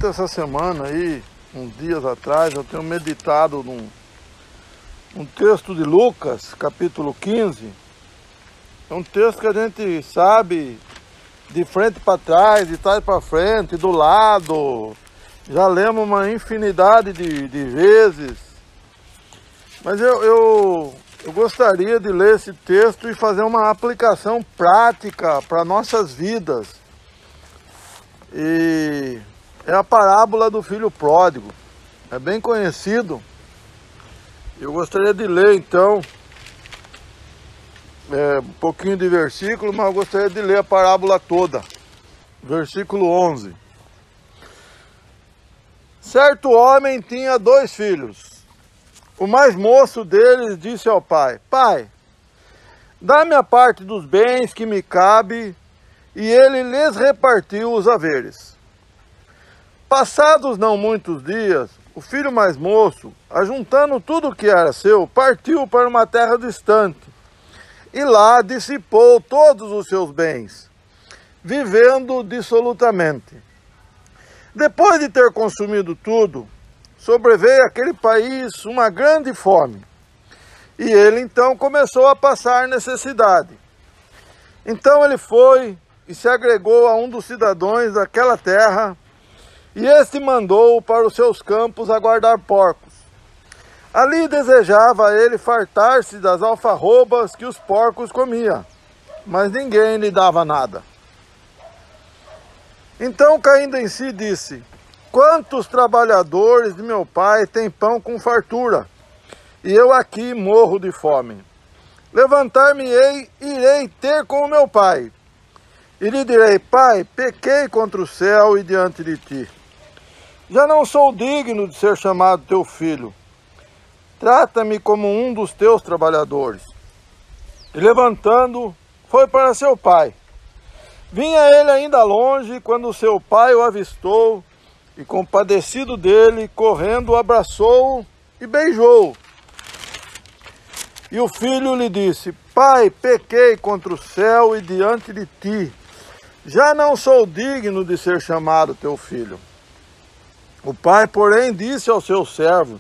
durante essa semana aí, uns dias atrás, eu tenho meditado num texto de Lucas, capítulo 15. É um texto que a gente sabe de frente para trás, de trás para frente, do lado. Já lemos uma infinidade de vezes. Mas eu gostaria de ler esse texto e fazer uma aplicação prática para nossas vidas. E é a parábola do filho pródigo. É bem conhecido. Eu gostaria de ler então um pouquinho de versículo, mas eu gostaria de ler a parábola toda. Versículo 11. Certo homem tinha 2 filhos. O mais moço deles disse ao pai: Pai, dá-me a parte dos bens que me cabe, e ele lhes repartiu os haveres. Passados não muitos dias, o filho mais moço, ajuntando tudo o que era seu, partiu para uma terra distante, e lá dissipou todos os seus bens, vivendo dissolutamente. Depois de ter consumido tudo, sobreveio àquele país uma grande fome, e ele então começou a passar necessidade. Então ele foi e se agregou a um dos cidadãos daquela terra, e este mandou-o para os seus campos a guardar porcos. Ali desejava ele fartar-se das alfarrobas que os porcos comiam, mas ninguém lhe dava nada. Então, caindo em si, disse: Quantos trabalhadores de meu pai têm pão com fartura, e eu aqui morro de fome? Levantar-me-ei e irei ter com o meu pai, e lhe direi: Pai, pequei contra o céu e diante de ti. Já não sou digno de ser chamado teu filho. Trata-me como um dos teus trabalhadores. E levantando, foi para seu pai. Vinha ele ainda longe, quando seu pai o avistou, e compadecido dele, correndo, abraçou-o e beijou-o. E o filho lhe disse: Pai, pequei contra o céu e diante de ti. Já não sou digno de ser chamado teu filho. O pai, porém, disse ao seu servo: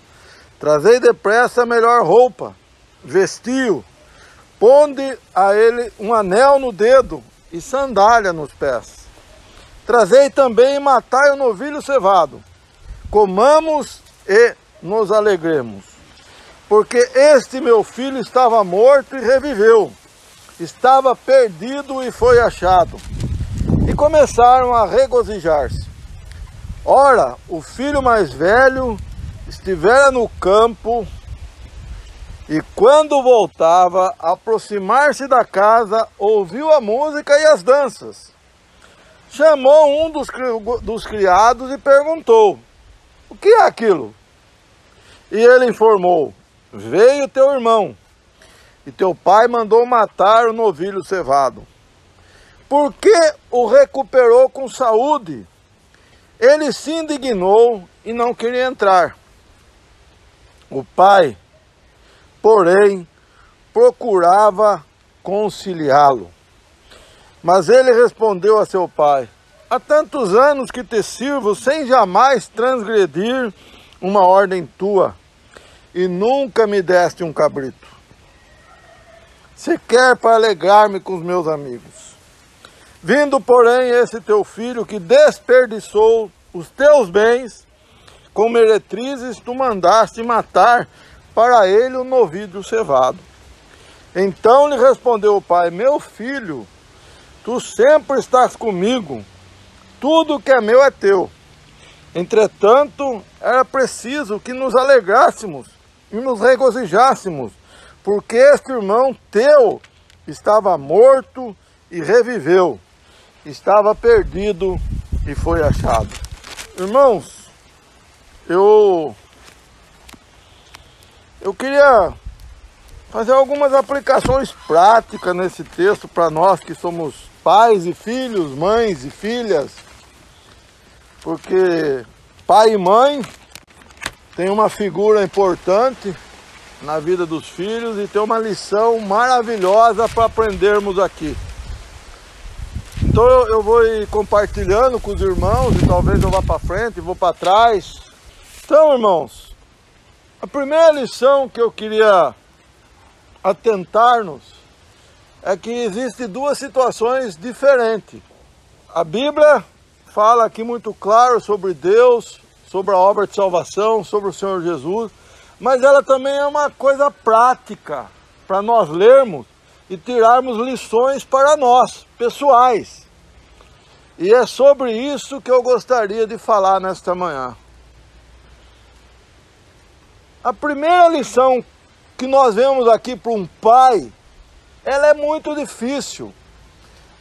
Trazei depressa a melhor roupa, vestiu, ponde a ele um anel no dedo e sandália nos pés. Trazei também e matai o novilho cevado. Comamos e nos alegremos. Porque este meu filho estava morto e reviveu, estava perdido e foi achado. E começaram a regozijar-se. Ora, o filho mais velho estivera no campo, e quando voltava, aproximar-se da casa, ouviu a música e as danças. Chamou um dos criados e perguntou: O que é aquilo? E ele informou: Veio teu irmão, e teu pai mandou matar o novilho cevado. Por que o recuperou com saúde? Ele se indignou e não queria entrar. O pai, porém, procurava conciliá-lo. Mas ele respondeu a seu pai: Há tantos anos que te sirvo sem jamais transgredir uma ordem tua, e nunca me deste um cabrito, sequer para alegrar-me com os meus amigos. Vindo, porém, esse teu filho que desperdiçou os teus bens, com meretrizes tu mandaste matar para ele o novilho cevado. Então lhe respondeu o pai: Meu filho, tu sempre estás comigo, tudo que é meu é teu. Entretanto, era preciso que nos alegrássemos e nos regozijássemos, porque este irmão teu estava morto e reviveu, estava perdido e foi achado. Irmãos, eu queria fazer algumas aplicações práticas nesse texto para nós que somos pais e filhos, mães e filhas, porque pai e mãe tem uma figura importante na vida dos filhos e tem uma lição maravilhosa para aprendermos aqui. Então eu vou ir compartilhando com os irmãos e talvez eu vá para frente, vou para trás. Então, irmãos, a primeira lição que eu queria atentar-nos é que existem duas situações diferentes. A Bíblia fala aqui muito claro sobre Deus, sobre a obra de salvação, sobre o Senhor Jesus, mas ela também é uma coisa prática para nós lermos e tirarmos lições para nós, pessoais. E é sobre isso que eu gostaria de falar nesta manhã. A primeira lição que nós vemos aqui para um pai, ela é muito difícil,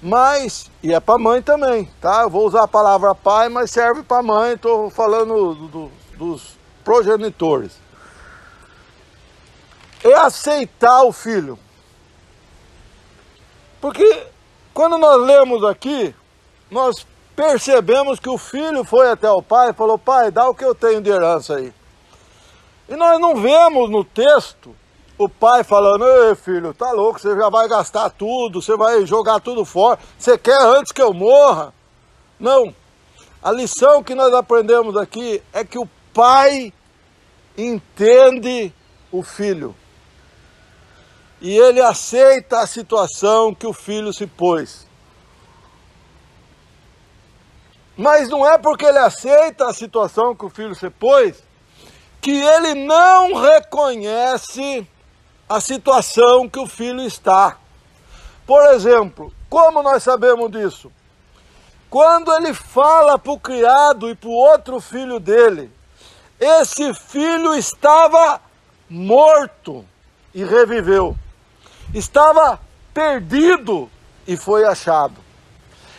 mas, e é para mãe também, tá? Eu vou usar a palavra pai, mas serve para mãe, estou falando dos progenitores. É aceitar o filho. Porque quando nós lemos aqui, nós percebemos que o filho foi até o pai e falou: pai, dá o que eu tenho de herança aí. E nós não vemos no texto o pai falando: ei filho, tá louco, você já vai gastar tudo, você vai jogar tudo fora, você quer antes que eu morra? Não. A lição que nós aprendemos aqui é que o pai entende o filho. E ele aceita a situação que o filho se pôs. Mas não é porque ele aceita a situação que o filho se pôs que ele não reconhece a situação que o filho está. Por exemplo, como nós sabemos disso? Quando ele fala para o criado e para o outro filho dele, esse filho estava morto e reviveu. Estava perdido e foi achado.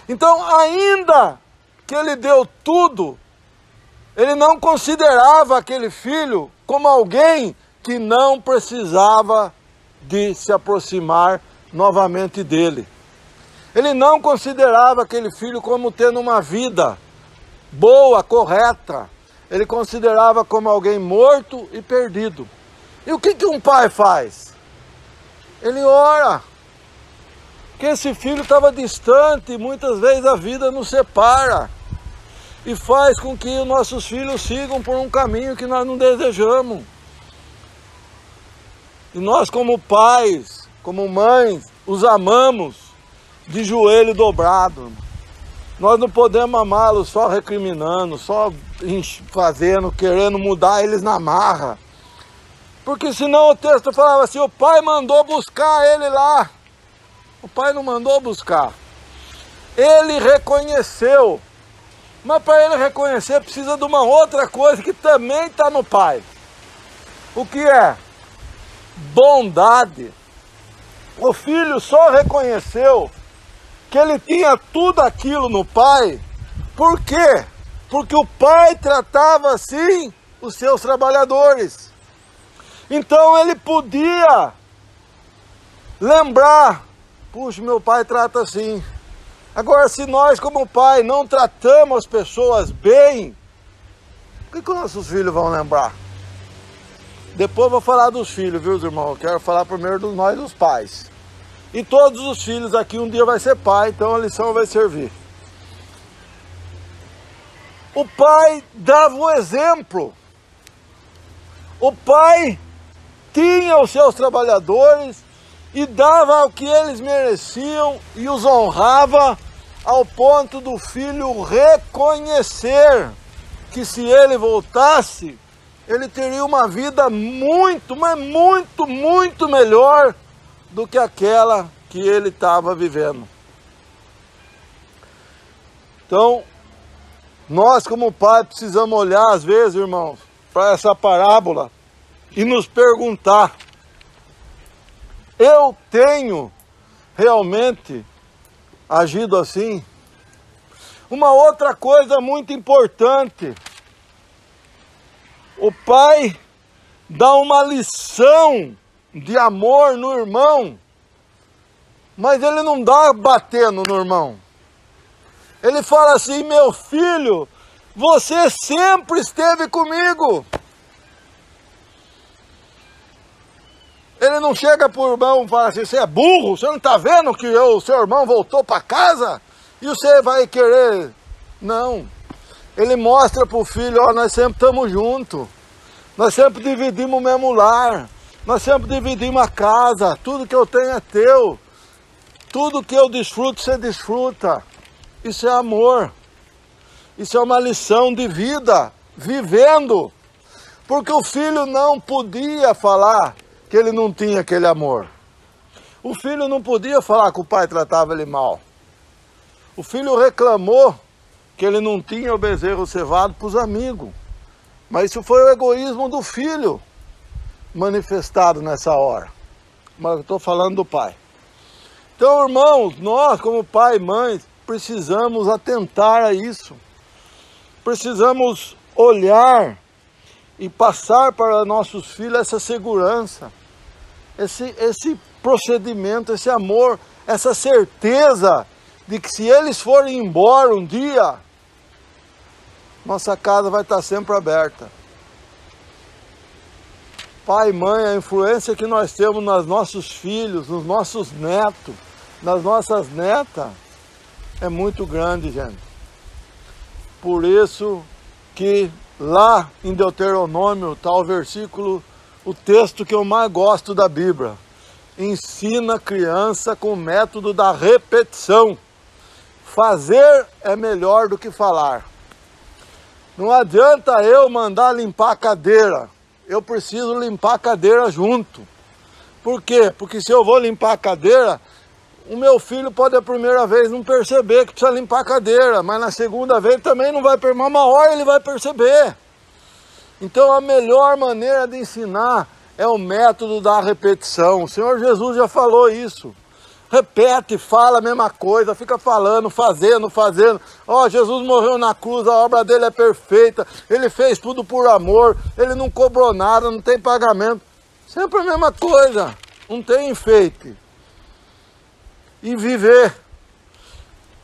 Então, ainda que ele deu tudo, ele não considerava aquele filho como alguém que não precisava de se aproximar novamente dele. Ele não considerava aquele filho como tendo uma vida boa, correta. Ele considerava como alguém morto e perdido. E o que um pai faz? Ele ora. Porque esse filho estava distante e muitas vezes a vida nos separa. E faz com que os nossos filhos sigam por um caminho que nós não desejamos. E nós, como pais, como mães, os amamos de joelho dobrado. Nós não podemos amá-los só recriminando, só fazendo, querendo mudar eles na marra. Porque senão o texto falava assim: o pai mandou buscar ele lá. O pai não mandou buscar. Ele reconheceu. Mas para ele reconhecer precisa de uma outra coisa que também está no pai. O que é? Bondade. O filho só reconheceu que ele tinha tudo aquilo no pai. Por quê? Porque o pai tratava assim os seus trabalhadores. Então ele podia lembrar: puxa, meu pai trata assim. Agora, se nós como pai não tratamos as pessoas bem, o que os nossos filhos vão lembrar? Depois eu vou falar dos filhos, viu, irmãos? Eu quero falar primeiro dos nós, dos pais. E todos os filhos aqui um dia vai ser pai, então a lição vai servir. O pai dava o exemplo. O pai tinha os seus trabalhadores e dava o que eles mereciam e os honrava, ao ponto do filho reconhecer que se ele voltasse, ele teria uma vida muito, mas muito, muito melhor do que aquela que ele estava vivendo. Então, nós como pai precisamos olhar às vezes, irmãos, para essa parábola e nos perguntar: eu tenho realmente agido assim? Uma outra coisa muito importante: o pai dá uma lição de amor no irmão, mas ele não dá batendo no irmão. Ele fala assim: meu filho, você sempre esteve comigo. Ele não chega para o irmão e fala assim: você é burro, você não está vendo que o seu irmão voltou para casa? E você vai querer? Não. Ele mostra para o filho, ó, nós sempre estamos juntos. Nós sempre dividimos o mesmo lar. Nós sempre dividimos a casa. Tudo que eu tenho é teu. Tudo que eu desfruto, você desfruta. Isso é amor. Isso é uma lição de vida. Vivendo. Porque o filho não podia falar que ele não tinha aquele amor. O filho não podia falar que o pai tratava ele mal. O filho reclamou que ele não tinha o bezerro cevado para os amigos. Mas isso foi o egoísmo do filho manifestado nessa hora. Mas eu estou falando do pai. Então, irmãos, nós como pai e mãe precisamos atentar a isso. Precisamos olhar e passar para nossos filhos essa segurança, esse procedimento, esse amor, essa certeza de que se eles forem embora um dia, nossa casa vai estar sempre aberta. Pai e mãe, a influência que nós temos nos nossos filhos, nos nossos netos, nas nossas netas, é muito grande, gente. Por isso que lá em Deuteronômio está o versículo, o texto que eu mais gosto da Bíblia. Ensina a criança com o método da repetição. Fazer é melhor do que falar. Não adianta eu mandar limpar a cadeira. Eu preciso limpar a cadeira junto. Por quê? Porque se eu vou limpar a cadeira, o meu filho pode a primeira vez não perceber que precisa limpar a cadeira, mas na segunda vez também não vai perceber, uma hora ele vai perceber. Então a melhor maneira de ensinar é o método da repetição. O Senhor Jesus já falou isso. Repete, fala a mesma coisa, fica falando, fazendo. Ó, Jesus morreu na cruz, a obra dele é perfeita, ele fez tudo por amor, ele não cobrou nada, não tem pagamento. Sempre a mesma coisa, não tem enfeite. E viver.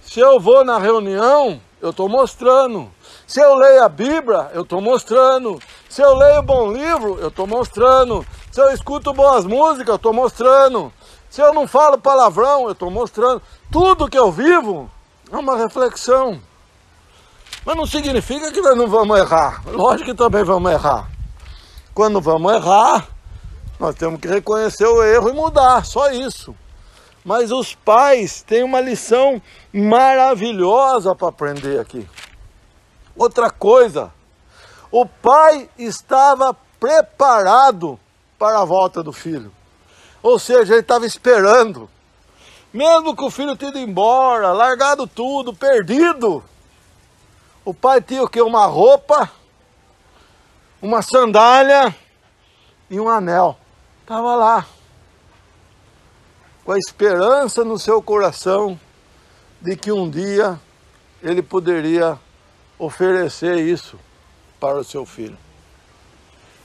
Se eu vou na reunião, eu estou mostrando. Se eu leio a Bíblia, eu estou mostrando. Se eu leio bom livro, eu estou mostrando. Se eu escuto boas músicas, eu estou mostrando. Se eu não falo palavrão, eu estou mostrando. Tudo que eu vivo é uma reflexão. Mas não significa que nós não vamos errar. Lógico que também vamos errar. Quando vamos errar, nós temos que reconhecer o erro e mudar, só isso. Mas os pais têm uma lição maravilhosa para aprender aqui. Outra coisa, o pai estava preparado para a volta do filho. Ou seja, ele estava esperando. Mesmo que o filho tenha ido embora, largado tudo, perdido. O pai tinha o quê? Uma roupa, uma sandália e um anel. Estava lá. Com a esperança no seu coração de que um dia ele poderia oferecer isso para o seu filho.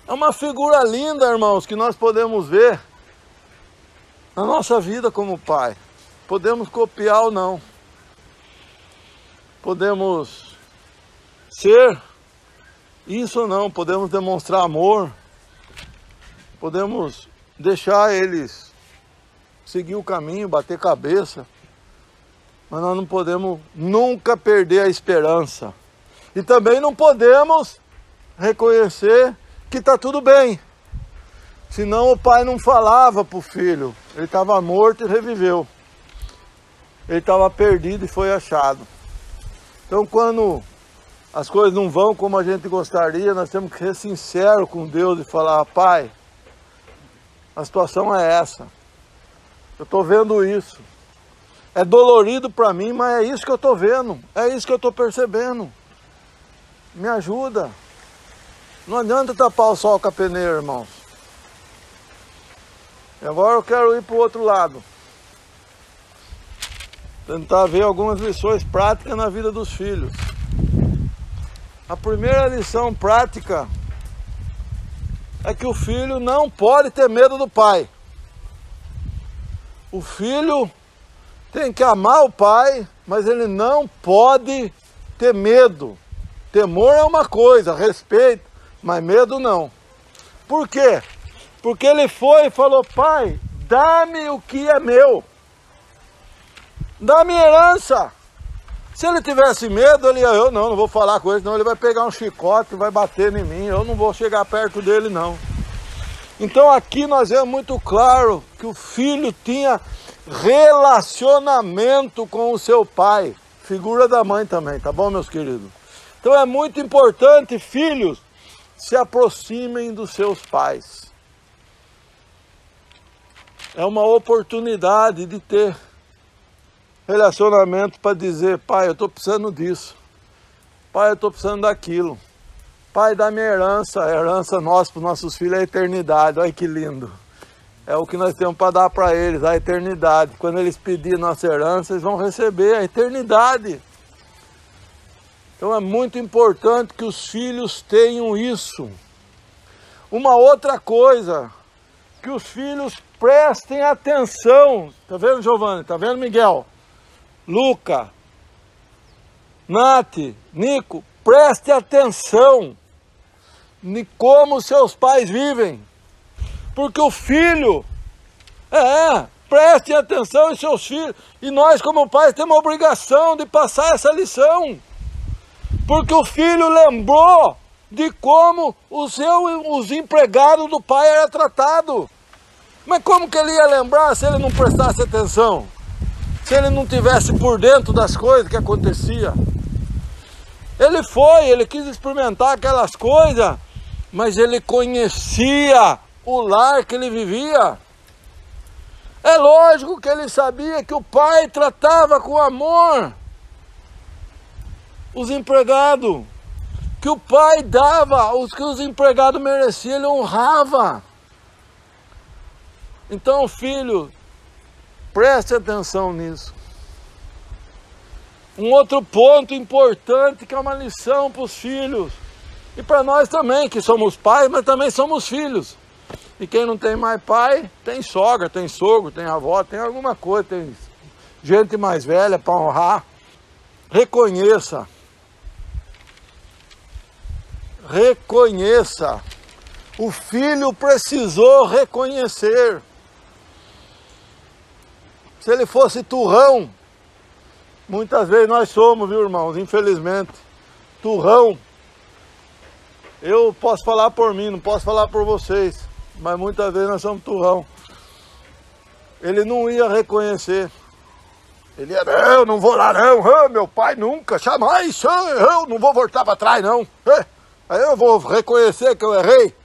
É uma figura linda, irmãos, que nós podemos ver na nossa vida como pai. Podemos copiar ou não. Podemos ser isso ou não. Podemos demonstrar amor. Podemos deixar eles seguir o caminho, bater cabeça. Mas nós não podemos nunca perder a esperança. E também não podemos reconhecer que está tudo bem. Senão o pai não falava para o filho. Ele estava morto e reviveu. Ele estava perdido e foi achado. Então quando as coisas não vão como a gente gostaria, nós temos que ser sinceros com Deus e falar: pai, a situação é essa. Eu estou vendo isso. É dolorido para mim, mas é isso que eu estou vendo. É isso que eu estou percebendo. Me ajuda. Não adianta tapar o sol com a peneira, irmãos. E agora eu quero ir para o outro lado. Tentar ver algumas lições práticas na vida dos filhos. A primeira lição prática é que o filho não pode ter medo do pai. O filho tem que amar o pai, mas ele não pode ter medo. Temor é uma coisa, respeito, mas medo não. Por quê? Porque ele foi e falou: pai, dá-me o que é meu. Dá-me herança. Se ele tivesse medo, ele ia, eu não vou falar com ele, não, ele vai pegar um chicote e vai bater em mim, eu não vou chegar perto dele não. Então aqui nós vemos muito claro que o filho tinha relacionamento com o seu pai, figura da mãe também, tá bom, meus queridos? Então é muito importante, filhos, se aproximem dos seus pais. É uma oportunidade de ter relacionamento para dizer, pai, eu estou precisando disso. Pai, eu estou precisando daquilo. Pai, dá minha herança. A herança nossa para os nossos filhos é a eternidade. Olha que lindo. É o que nós temos para dar para eles, a eternidade. Quando eles pedirem nossa herança, eles vão receber a eternidade. Então é muito importante que os filhos tenham isso. Uma outra coisa, que os filhos prestem atenção. Tá vendo, Giovanni? Tá vendo, Miguel? Luca, Nath, Nico, preste atenção em como seus pais vivem. Porque o filho, preste atenção em seus filhos. E nós como pais temos a obrigação de passar essa lição. Porque o filho lembrou de como os empregados do pai eram tratados. Mas como que ele ia lembrar se ele não prestasse atenção? Se ele não tivesse por dentro das coisas que acontecia? Ele quis experimentar aquelas coisas, mas ele conhecia o lar que ele vivia. É lógico que ele sabia que o pai tratava com amor os empregados, que o pai dava os que os empregados mereciam, ele honrava. Então, filho, preste atenção nisso. Um outro ponto importante que é uma lição para os filhos, e para nós também, que somos pais, mas também somos filhos. E quem não tem mais pai, tem sogra, tem sogro, tem avó, tem alguma coisa, tem gente mais velha para honrar. Reconheça. Reconheça. O filho precisou reconhecer. Se ele fosse turrão, muitas vezes nós somos, viu, irmãos, infelizmente, turrão. Eu posso falar por mim, não posso falar por vocês, mas muitas vezes nós somos turrão. Ele não ia reconhecer. Ele ia, eu não vou lá não, meu pai nunca, jamais, eu não vou voltar para trás não. Aí eu vou reconhecer que eu errei.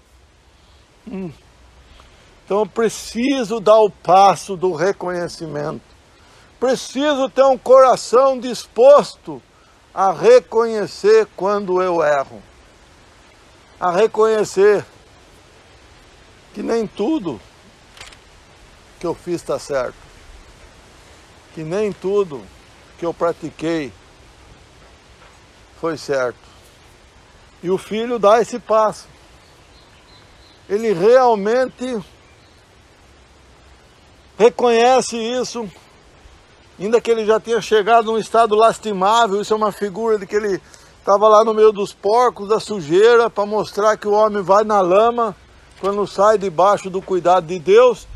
Então eu preciso dar o passo do reconhecimento. Preciso ter um coração disposto a reconhecer quando eu erro. A reconhecer que nem tudo que eu fiz está certo. Que nem tudo que eu pratiquei foi certo. E o filho dá esse passo. Ele realmente reconhece isso, ainda que ele já tenha chegado num estado lastimável. Isso é uma figura de que ele estava lá no meio dos porcos, da sujeira, para mostrar que o homem vai na lama quando sai debaixo do cuidado de Deus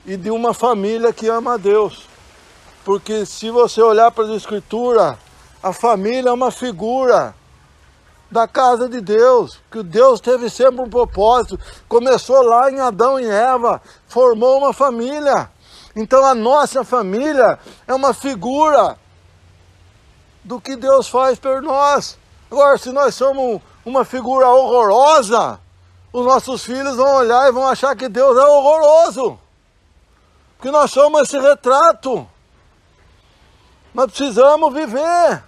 e de uma família que ama a Deus. Porque se você olhar para as Escrituras, a família é uma figura da casa de Deus, que Deus teve sempre um propósito. Começou lá em Adão e Eva, formou uma família. Então a nossa família é uma figura do que Deus faz por nós. Agora, se nós somos uma figura horrorosa, os nossos filhos vão olhar e vão achar que Deus é horroroso. Porque nós somos esse retrato. Nós precisamos viver.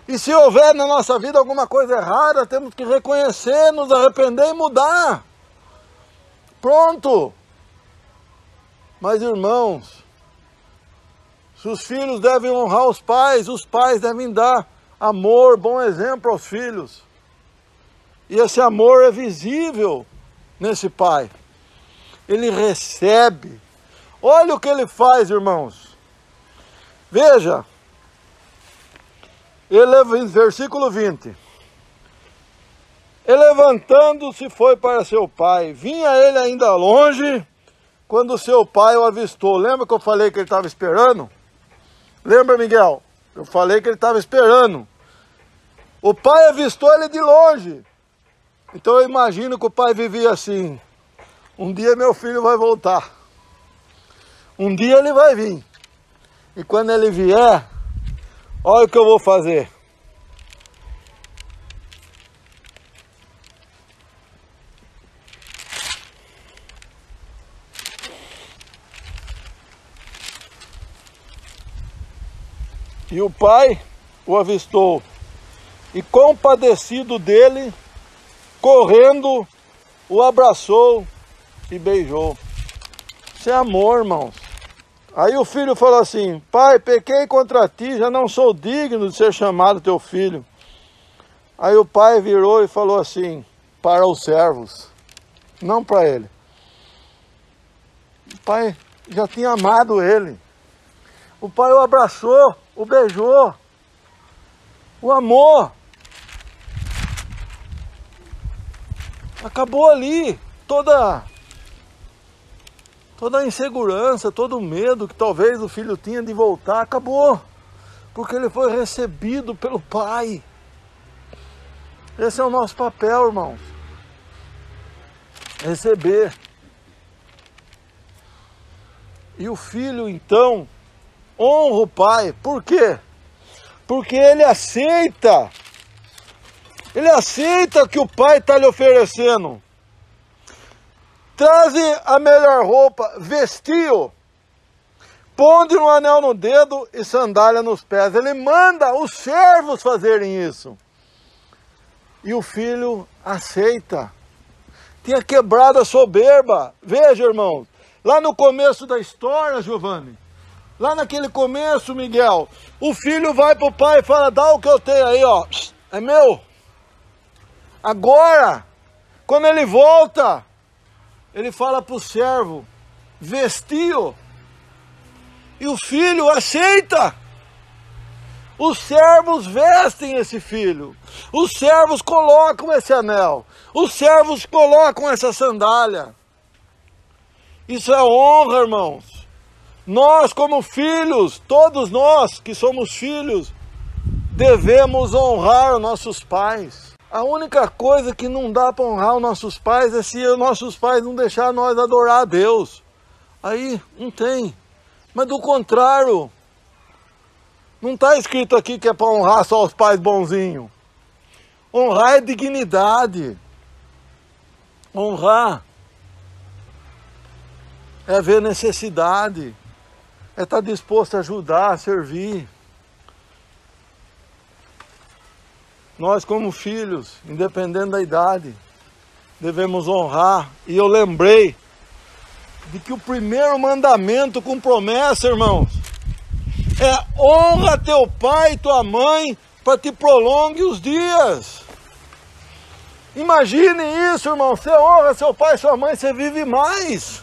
E se houver na nossa vida alguma coisa errada, temos que reconhecer, nos arrepender e mudar. Pronto. Mas, irmãos, se os filhos devem honrar os pais devem dar amor, bom exemplo aos filhos. E esse amor é visível nesse pai. Ele recebe. Olha o que ele faz, irmãos. Veja. Versículo 20. E levantando-se foi para seu pai. Vinha ele ainda longe, quando seu pai o avistou. Lembra que eu falei que ele estava esperando? Lembra, Miguel? Eu falei que ele estava esperando. O pai avistou ele de longe. Então eu imagino que o pai vivia assim. Um dia meu filho vai voltar. Um dia ele vai vir. E quando ele vier, olha o que eu vou fazer. E o pai o avistou, e compadecido dele, correndo, o abraçou e beijou. Isso é amor, irmãos. Aí o filho falou assim: pai, pequei contra ti, já não sou digno de ser chamado teu filho. Aí o pai virou e falou assim para os servos, não para ele. O pai já tinha amado ele. O pai o abraçou, o beijou, o amou. Acabou ali toda a insegurança, todo o medo que talvez o filho tinha de voltar, acabou. Porque ele foi recebido pelo pai. Esse é o nosso papel, irmãos. Receber. E o filho, então, honra o pai. Por quê? Porque ele aceita. Ele aceita o que o pai está lhe oferecendo. Traze a melhor roupa, vestiu, ponde um anel no dedo e sandália nos pés. Ele manda os servos fazerem isso. E o filho aceita. Tinha quebrado a soberba. Veja, irmãos, lá no começo da história, Giovanni, lá naquele começo, Miguel, o filho vai para o pai e fala: dá o que eu tenho aí, ó, é meu. Agora, quando ele volta, ele fala para o servo: vestiu. E o filho aceita. Os servos vestem esse filho. Os servos colocam esse anel. Os servos colocam essa sandália. Isso é honra, irmãos. Nós, como filhos, todos nós que somos filhos, devemos honrar os nossos pais. A única coisa que não dá para honrar os nossos pais é se os nossos pais não deixar nós adorar a Deus. Aí não tem. Mas do contrário, não está escrito aqui que é para honrar só os pais bonzinhos. Honrar é dignidade. Honrar é ver necessidade. É estar disposto a ajudar, a servir. Nós, como filhos, independente da idade, devemos honrar. E eu lembrei de que o primeiro mandamento com promessa, irmãos, é: honra teu pai e tua mãe para te prolongue os dias. Imagine isso, irmão. Você honra seu pai e sua mãe, você vive mais.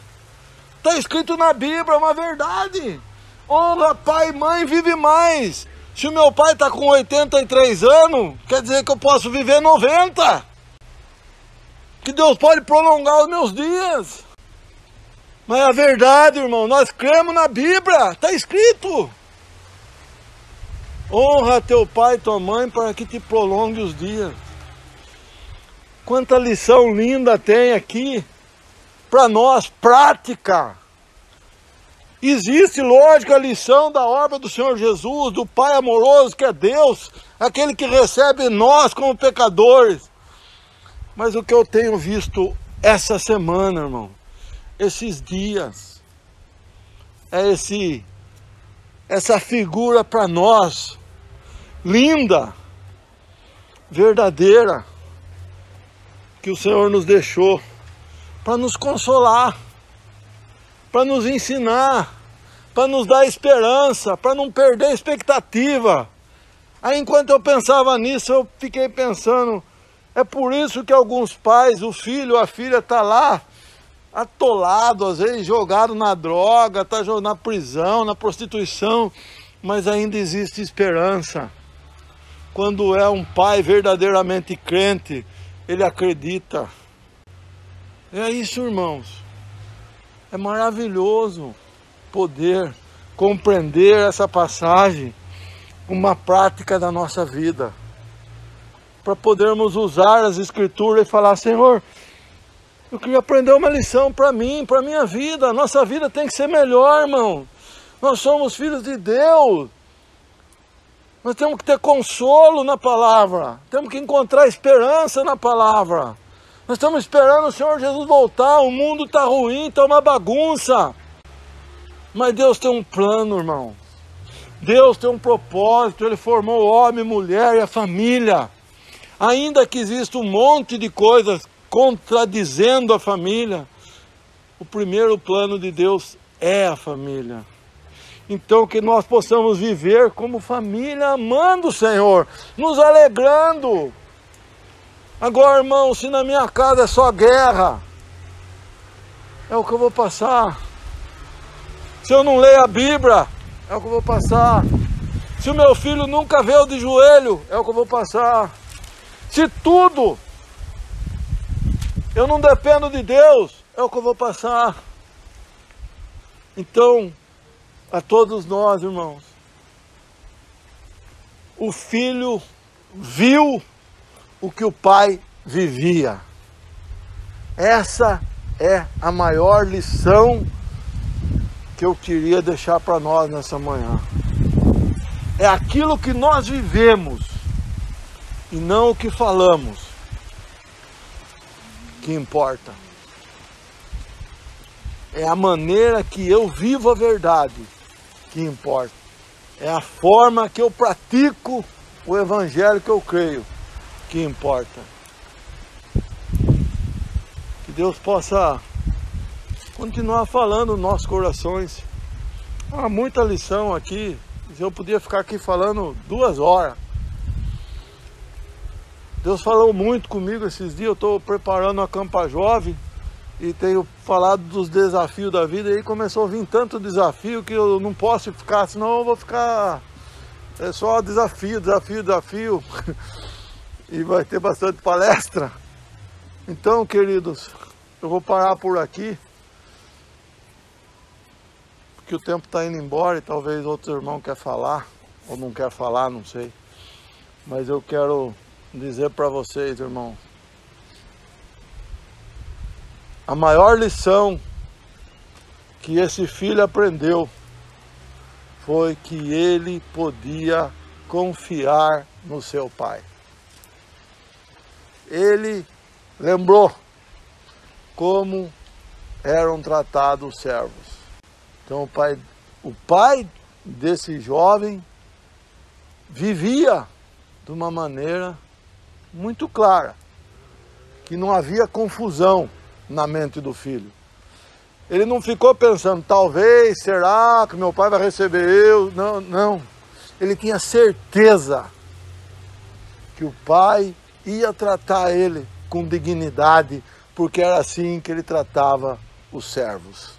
Está escrito na Bíblia, é uma verdade. Honra pai e mãe, vive mais. Se o meu pai está com 83 anos, quer dizer que eu posso viver 90. Que Deus pode prolongar os meus dias. Mas é a verdade, irmão. Nós cremos na Bíblia. Está escrito. Honra teu pai e tua mãe para que te prolongue os dias. Quanta lição linda tem aqui para nós, prática. Existe, lógico, a lição da obra do Senhor Jesus, do Pai amoroso que é Deus, aquele que recebe nós como pecadores. Mas o que eu tenho visto essa semana, irmão, esses dias, é essa figura para nós, linda, verdadeira, que o Senhor nos deixou, para nos consolar, para nos ensinar, para nos dar esperança, para não perder a expectativa. Aí enquanto eu pensava nisso, eu fiquei pensando, é por isso que alguns pais, o filho, a filha está lá, atolado, às vezes jogado na droga, está na prisão, na prostituição, mas ainda existe esperança. Quando é um pai verdadeiramente crente, ele acredita. É isso, irmãos. É maravilhoso poder compreender essa passagem uma prática da nossa vida, para podermos usar as Escrituras e falar: Senhor, eu queria aprender uma lição para mim, para a minha vida. A nossa vida tem que ser melhor, irmão. Nós somos filhos de Deus. Nós temos que ter consolo na palavra. Temos que encontrar esperança na palavra. Nós estamos esperando o Senhor Jesus voltar. O mundo está ruim, está uma bagunça. Mas Deus tem um plano, irmão. Deus tem um propósito. Ele formou o homem, mulher e a família. Ainda que exista um monte de coisas contradizendo a família, o primeiro plano de Deus é a família. Então que nós possamos viver como família, amando o Senhor, nos alegrando. Agora, irmão, se na minha casa é só guerra, é o que eu vou passar. Se eu não leio a Bíblia, é o que eu vou passar. Se o meu filho nunca veio de joelho, é o que eu vou passar. Se tudo eu não dependo de Deus, é o que eu vou passar. Então, a todos nós, irmãos, o filho viu o que o pai vivia. Essa é a maior lição que eu queria deixar para nós nessa manhã. É aquilo que nós vivemos e não o que falamos que importa. É a maneira que eu vivo a verdade que importa. É a forma que eu pratico o evangelho que eu creio que importa. Que Deus possa continuar falando nos nossos corações. Há muita lição aqui. Eu podia ficar aqui falando 2 horas. Deus falou muito comigo esses dias. Eu estou preparando a Campa Jovem e tenho falado dos desafios da vida. E aí começou a vir tanto desafio que eu não posso ficar, senão eu vou ficar só desafio. E vai ter bastante palestra. Então, queridos, eu vou parar por aqui, porque o tempo está indo embora e talvez outro irmão quer falar, ou não quer falar, não sei. Mas eu quero dizer para vocês, irmão, a maior lição que esse filho aprendeu foi que ele podia confiar no seu pai. Ele lembrou como eram tratados os servos. Então o pai desse jovem vivia de uma maneira muito clara, que não havia confusão na mente do filho. Ele não ficou pensando, talvez, será que meu pai vai receber eu? Não, não. Ele tinha certeza que o pai ia tratar ele com dignidade, porque era assim que ele tratava os servos.